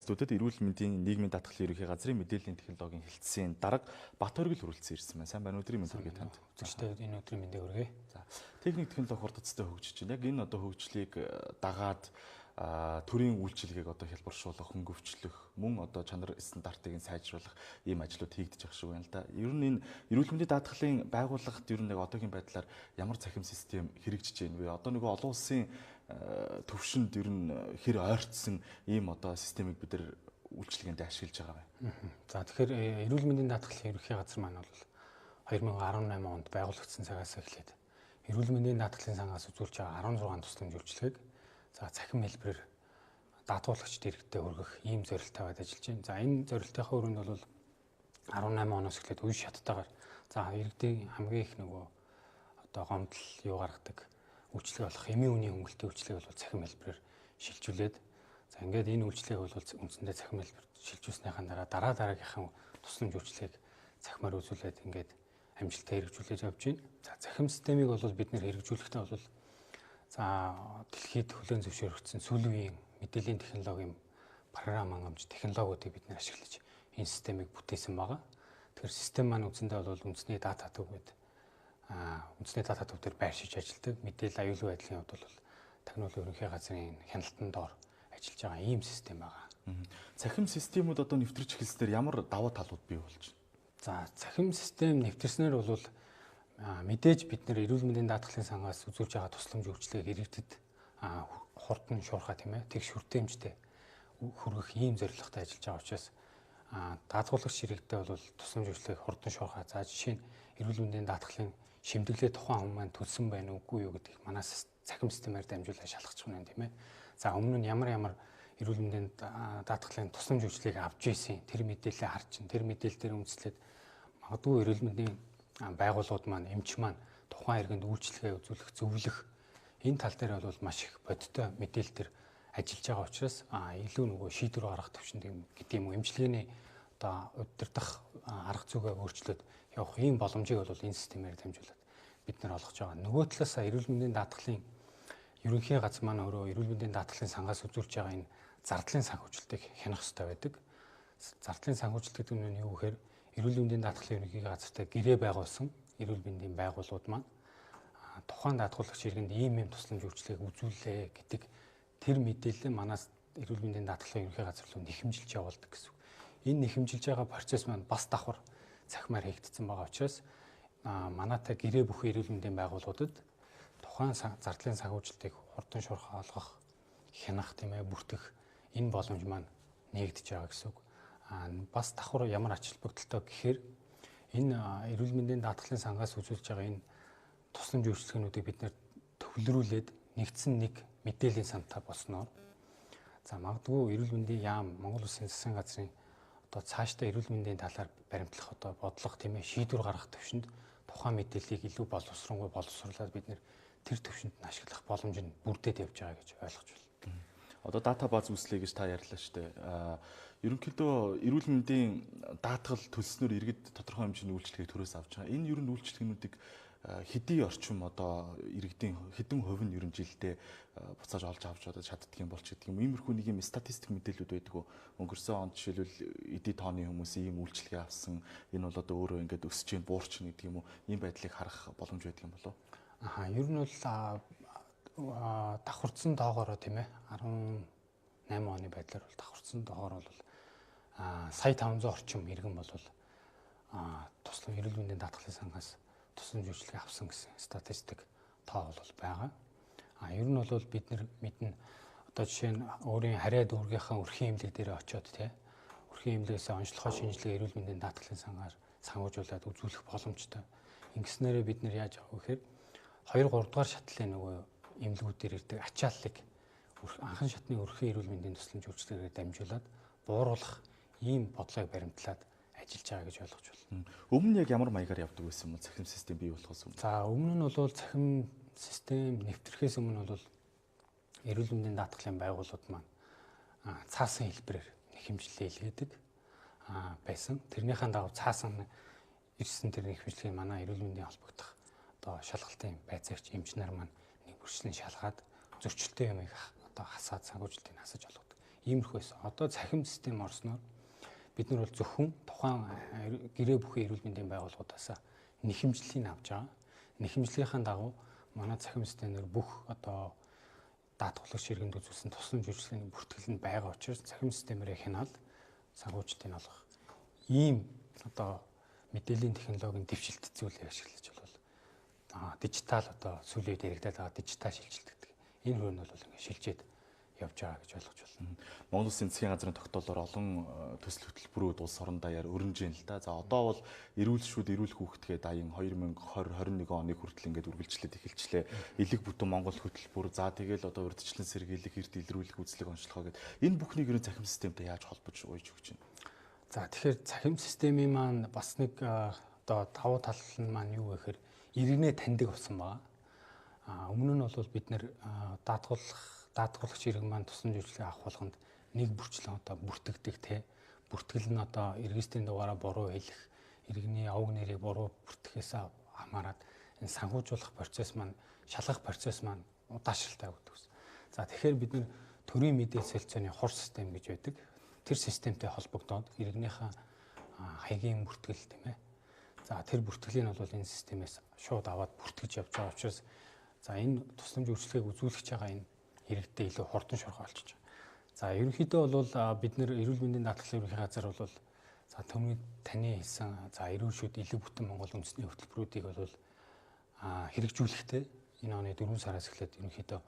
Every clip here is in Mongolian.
Төдөд эрүүл мэндийн нийгмийн даатгалын ерөнхий газрын мэдээллийн технологийн хэлтсийн дарга Бат Оргил хүрэлцэн ирсэн байна. Сайн байна, өдрийн мэнд хүргэе танд. Үзэгчдээ энэ өдрийн мэндийг хүргэе. За, техник технологи хурдцтай хөгжиж байна. Яг энэ одоо хөгжлийг дагаад төрийн үйлчилгээг одоо хялбаршуулах, хөнгөвчлөх, мөн одоо чанар стандартыг сайжруулах ийм ажлууд хийгдэж байгаа шиг байна л да. Ер нь энэ эрүүл мэндийн даатгалын байгууллагт ер нь яг одоогийн байдлаар ямар цахим систем хэрэгжиж байна вэ? Одоо нөгөө олон улсын төвшөнд ер нь хэр ойртсон ийм одоо системийг бид нар үйлчилгээнд ашиглаж байгаа байна. За тэгэхээр эрүүл мэндийн даатгалын ерөнхий газар маань бол 2018 онд байгуулагдсан цагаас эхлээд эрүүл мэндийн даатгалын сангаас үзүүлж байгаа 16 тусламж үйлчилгээг за цахим хэлбэрээр даатгуулагчид иргэдэд хүргэх ийм зорилттой байд ажиллаж байна. За энэ зорилтынхаа өрөөнд бол 18 оноос эхлээд үе шаттайгаар за иргэдийн хамгийн их нөгөө одоо гомдол юу гаргадаг үйлчилгээ болох эмийн үний хөнгөлтийн үйлчилгээг бол цахим хэлбэрээр шилжүүлээд за ингээд энэ үйлчилгээг бол үндсэндээ цахим хэлбэрт шилжүүлснийхаа дараа дараагийнхаа тусламж үйлчилгээг цахимаар үзүүлээд ингээд амжилттай хэрэгжүүлж явж байна. За цахим системийг бол бид нэр хэрэгжүүлэхдээ бол за дэлхийд хүлээн зөвшөөрөгдсөн сүүлийн үеийн мэдээллийн технологийн програм хангамж технологиудыг бид нэр ашиглаж энэ системийг бүтээсэн байгаа. Тэгэхээр систем маань үндсэндээ бол үндэсний дата төв гэдэг үндэсний дата төв дээр байршиж ажилладаг. Мэдээлэл аюулгүй байдлын хувьд бол тагнуулын ерөнхий газрын хяналтанд доор ажиллаж байгаа ийм систем байгаа. Цахим системүүд одоо нэвтэрч эхэлснээр ямар давуу талууд бий болж байна? За цахим систем нэвтэрснээр бол мэдээж бид нэр эрүүл мэндийн даатгалын сангаас үзүүлж байгаа тусламж үйлчилгээг иргэдэд хурдан шуурхаа тийм ээ тэгш хүртээмжтэй хүргэх ийм зорилготой ажиллаж байгаа учраас даатгуулагч иргэдэд бол тусламж үйлчилгээг хурдан шуурхаа. За жишээ нь эрүүл мэндийн даатгалын шимтгэлээ тухайн хүн маань төлсөн байна уугүй юу гэдгийг манаас цахим системээр дамжуулаад шалгах юм тийм ээ. За өмнө нь ямар эрүүл мэндийн даатгалын тусламж үйлчилгээг авч ийсэн тэр мэдээлэлээ харж чинь тэр мэдээлэл дээр үндэслээд магадгүй эрүүл мэндийн байгууллагууд маань эмч маань тухайн иргэнд үйлчилгээ үзүүлэх зөвлөх энэ тал дээр бол маш их бодиттой мэдээлэл төр ажиллаж байгаа учраас илүү нөгөө шийдвэр гаргах төвшөнд гэдэг юм уу эмчилгээний одоо удирдах арга зүгээ өөрчлөөд явах ийм боломжийг бол энэ системээр дамжуулаад бид нар олгож байгаа. Нөгөө талаас эрүүл мэндийн даатгалын ерөнхий газар маань өөрөө эрүүл мэндийн даатгалын сангаас үзүүлж байгаа энэ зардлын санхүүжилтийг хянах хэрэгтэй байдаг. Зардлын санхүүжилт гэдэг нь юу гэхээр эрүүл мэндийн даатгалын ерөнхий газартай гэрээ байгуулсан эрүүл мэндийн байгууллагууд маань тухайн даатгуулагч иргэнд ийм тусламж үйлчилгээг үзүүлээ гэдэг тэр мэдээлэл манаас эрүүл мэндийн даатгалын ерөнхий газар руу нэхэмжилж явуулдаг гэсэн. Энэ нэхэмжилж байгаа процесс маань бас давхар цахимаар хийгдсэн байгаа учраас манайтай гэрээ бүхэн эрүүл мэндийн байгууллагуудад тухайн зардлын санхүүжилтийг хурдан шуурхай олгох, хянах тийм ээ бүртгэх энэ боломж маань нээгдэж байгаа гэсэн үг. Бас давхар ямар ач холбогдолтой гэхээр энэ эрүүл мэндийн даатгалын сангаас үзүүлж байгаа энэ тусламж үйлчилгээнүүдийг бид нэр төвлөрүүлээд нэгдсэн нэг мэдээллийн сантаа болсноор за магадгүй эрүүл мэндийн яам Монгол Улсын засгийн газрын одоо цаашдаа эрүүл мэндийн талаар баримтлах одоо бодлого тийм ээ шийдвэр гаргах төвшөнд тухайн мэдээллийг илүү боловсруулад бид нэр тэр төвшөнд нь ашиглах боломж нь бүрдээд явж байгаа гэж ойлгож байна. Одоо дата баз үүслэе гэж та ярьлаа шүү дээ. Ерөнхийдөө эрүүл мэндийн даатгал төлснөөр иргэд тодорхой хэмжээний үйлчилгээг төрөөс авч байгаа. Энэ ер нь үйлчилгээнүүдийг хэдий орчим одоо иргэдийн хэдэн хувь нь ер нь жилдээ буцааж олж авч чаддаг юм болч гэдэг юм. Иймэрхүү нэг юм статистик мэдээлэлүүд байдаг уу? Өнгөрсөн онд жишээлбэл эдийн тооны хүмүүс ийм үйлчилгээ авсан. Энэ бол одоо өөрөө ингээд өсөж гин буурч гэдэг юм уу? Ийм байдлыг харах боломж байдаг юм болов уу? Ер нь бол давхарцсан доогоороо тийм ээ 18 оны байдлаар бол давхарцсан доогоор бол сая 500 орчим иргэн бол туслан эрүүл мэндийн даатгалын сангаас тусламж үйлчилгээ авсан гэсэн статистик тоо бол байгаа. Ер нь бол бид нар мэднэ одоо жишээ нь өөрийн харьяа дүүргийнхаа өрхийн эмнэлэг дээр очиод тий өрхийн эмнэлгээс онцлогоо шинжилгээ эрүүл мэндийн даатгалын сангаар санхүүжуулаад үзүүлэх боломжтой. Ингэснээрээ бид нар яаж авах вэ гэхээр 2 3 дугаар шатлалын нөгөө эмнэлгүүдээр ирдэг ачааллыг анхан шатны өрхийн эрүүл мэндийн тусламж үйлчилгээгээр дамжуулаад бууруулах ийм бодлогыг баримтлаад ажиллаж байгаа гэж ойлгож байна. Өмнө нь яг ямар маягаар явдаг байсан юм цахим систем бий болохоос өмнө? За өмнө нь бол цахим систем нэвтрэхээс өмнө бол эрүүл мэндийн даатгалын байгууллагууд маань цаасан хэлбэрээр нэхэмжлээ илгээдэг байсан. Тэрнийхэн дагав цаасан ирсэн тэр нэхэмжлэгийг манай эрүүл мэндийн холбогдох одоо шалгалтын байцаагч эмч нар маань нэг бүрчлэн шалгаад зөрчилтэй юмыг одоо хасаад санхүүжилтийг хасаж олгодог. Иймэрхүү байсан. Одоо цахим систем орсноор бид нар бол зөвхөн тухайн гэрээ бүхий эрүүл мэндийн байгууллагуудаас нэхэмжлэлийг авч байгаа. Нэхэмжлэлийн дагуу манай цахим системээр бүх одоо даатгуулагч иргэнд үзүүлсэн тусламж үйлчилгээний бүртгэл нь байгаа учраас цахим системээр хянаал санхүүжилтийг олгох ийм одоо мэдээллийн технологийн дэвшилт зүйлийг ашиглаж бол дижитал одоо сүүлийн үед яригдаад байгаа дижитал шилжилт гэдэг. Энэ хөрөнд бол ингээд шилжээд явж байгаа гэж ойлгож байна. Монгол Улсын засгийн газрын тогтоолоор олон төсөл хөтөлбөрүүд улс орон даяар өрнөж байна л да. За одоо бол эрүүл шүүд эрүүл хүүхэд гээд аян 2020-21 оны хүртэл ингээд үргэлжлээд эхэлчлээ. Элэг бүтэн Монгол хөтөлбөр за тэгэл одоо урьдчилан сэргийлэх, эрт илрүүлэх, үзлэг онцлогоо гээд энэ бүхнийг ерөн цахим системтэй яаж холбож уйж өгч байна? За тэгэхээр цахим системийн маань бас нэг одоо давуу тал нь маань юу вэ гэхээр иргэнэ таньдаг болсон байна. Өмнө нь бол бид нэр даатгуулагч иргэн маань тусламж үйлчилгээ авах болгонд нэг бүрчлэн одоо бүртгэдэг те. Бүртгэл нь одоо иргэстийн дугаараа буруу хэлэх, иргэний овг нэрийг буруу бүртгэхээс хамаарат энэ санхүүжүүлэх процесс маань, шалгах процесс маань удаашралтай өгдөг. За тэгэхээр бид нэр төрийн мэдээлэл солилцооны хур систем гэж байдаг. Тэр системтэй холбогдоод иргэнийхээ хаягийн бүртгэл тийм ээ. За тэр бүртгэлийг нь бол энэ системээс шууд аваад бүртгэж явж байгаа учраас за энэ тусламж үйлчилгээг үзүүлж байгаа энэ иргэдэд илүү хурдан шорхоо олчиж байгаа. За ерөнхийдөө бол бид нэр эрүүл мэндийн даатгалын ерөнхий газар бол за төмний таны хэлсэн за эрүүл шүүд элэг бүтэн Монгол үндэсний хөтөлбөрүүдийг бол хэрэгжүүлэхдээ энэ оны 4 сараас эхлээд ерөнхийдөө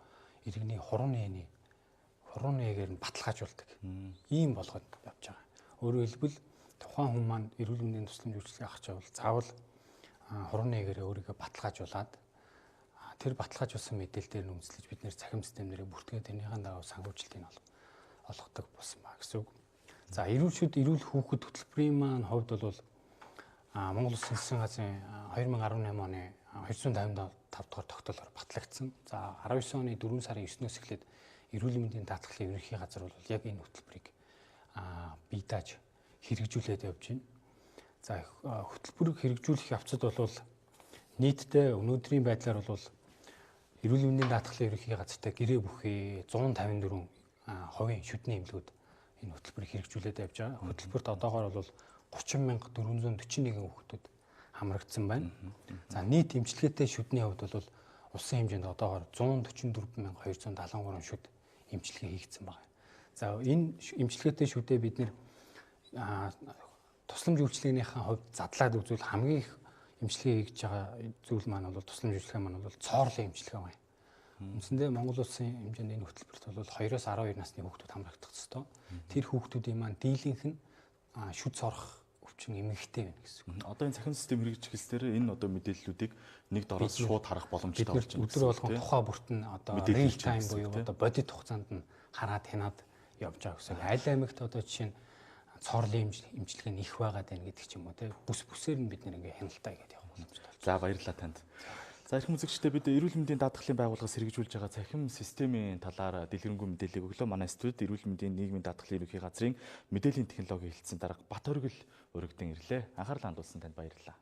иргэний хурууны нээгээр нь баталгаажуулдаг. Ийм болгоод явж байгаа. Өөрөөр хэлбэл тухайн хүн маань эрүүл мэндийн тусламж үйлчилгээ авах чавал заавал хурууны нээгээр өөрийгөө баталгаажуулаад тэр баталгаажуулсан мэдээлэл дээр нь үндэслэж бид нэр цахим системнэрээ бүртгээ тэрнийхэн дагуу санхүүжилтийг олгодог болсон ба гэсэн үг. За эрүүл шүүд эрүүл хүүхэд хөтөлбөрийн маань хувьд бол Монгол Улсын засгийн газрын 2018 оны 255 дугаар тогтоолоор батлагдсан. За 19 оны 4 сарын 9-өөс эхлээд эрүүл мэндийн даатгалын ерөнхий газар бол яг энэ хөтөлбөрийг бие дааж хэрэгжүүлээд явж байна. За хөтөлбөрийг хэрэгжүүлэх явцад бол нийтдээ өнөөдрийн байдлаар бол эрүүл мэндийн даатгалын ерөнхий газартай гэрээ бүхий 154 хувийн шүдний эмнэлгүүд энэ хөтөлбөрийг хэрэгжүүлээд явж байгаа. Хөтөлбөрт одоогоор бол 30,441 хүүхдүүд хамрагдсан байна. За нийт эмчилгээтэй шүдний хувьд бол улсын хэмжээнд одоогоор 144,273 шүд эмчилгээ хийгдсэн байна. За энэ эмчилгээтэй шүдээ бид нэр тусламж үйлчилгээнийхэн хувьд задлаад үзвэл хамгийн их эмчилгээ хийж байгаа зүйл маань бол тусламж үйлчилгээ маань бол цоорлын эмчилгээ байна. Үндсэндээ Монгол Улсын хэмжээнд энэ хөтөлбөрт бол 2-оос 12 насны хүүхдүүд хамрагдах ёстой. Тэр хүүхдүүдийн маань дийлэнх нь шүд цорох өвчин эмэгтэй байна гэсэн үг. Одоо энэ цахим систем хэрэгжихэлсээр энэ одоо мэдээллүүдийг нэг дороос шууд харах боломжтой болж байна. Өдөр болгон тухай бүрт нь одоо real time буюу одоо бодит хугацаанд нь хараад хянаад явж байгаа гэсэн. Аль аймагт одоо жишээ нь цоорлын эмчилгээ нь их байгаад байна гэдэг ч юм уу те. Бүс бүсээр нь бид нэр ингээ хяналтаа гэдэг явах боломжтой. За баярлалаа танд. За эрхэм үзэгчдээ бид эрүүл мэндийн даатгалын байгууллагаас хэрэгжүүлж байгаа цахим системийн талаар дэлгэрэнгүй мэдээлэл өглөө манай студид эрүүл мэндийн нийгмийн даатгалын ерөнхий газрын мэдээллийн технологийн хэлтсэн дарга Бат Оргил өргөдөн ирлээ. Анхаарлаа хандуулсан танд баярлалаа.